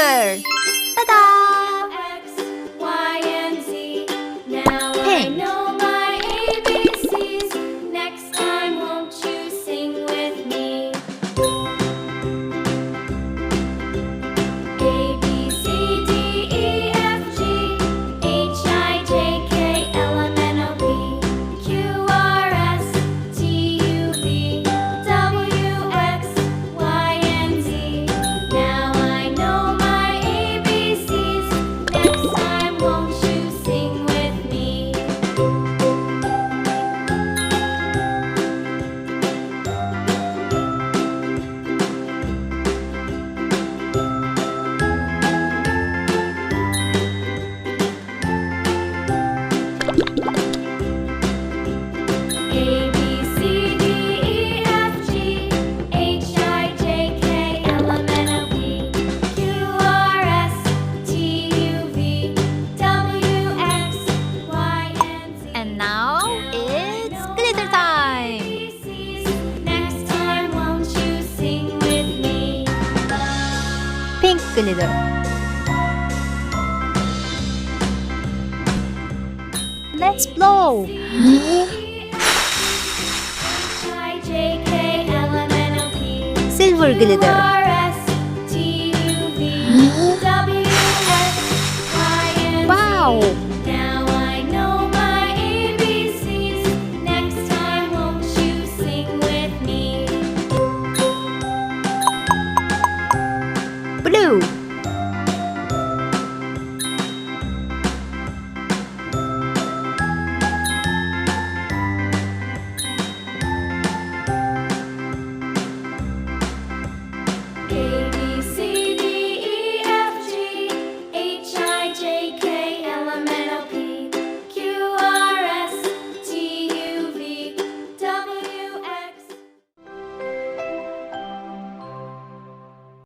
glitter. Ta-da! X, Y, and Z. Now I Pink. know my ABCs. Next time, won't you sing with me? A, B, C, D, E, F, G, H, I, J, K, L, M, N, O, P, Q, R, S, T, U, V, W, X, Y, and Z. Now I know my ABCs. Next time, won't you sing with me? A, B, C, D, E, F, G, H, I, J, K, L, M, N, O, P, Q, R, S, T, U, V, W, X, Y, and Z. And now it's glitter time. ABCs. Next time, won't you sing with me? Pink glitter. Let's blow. Silver glitter. Wow!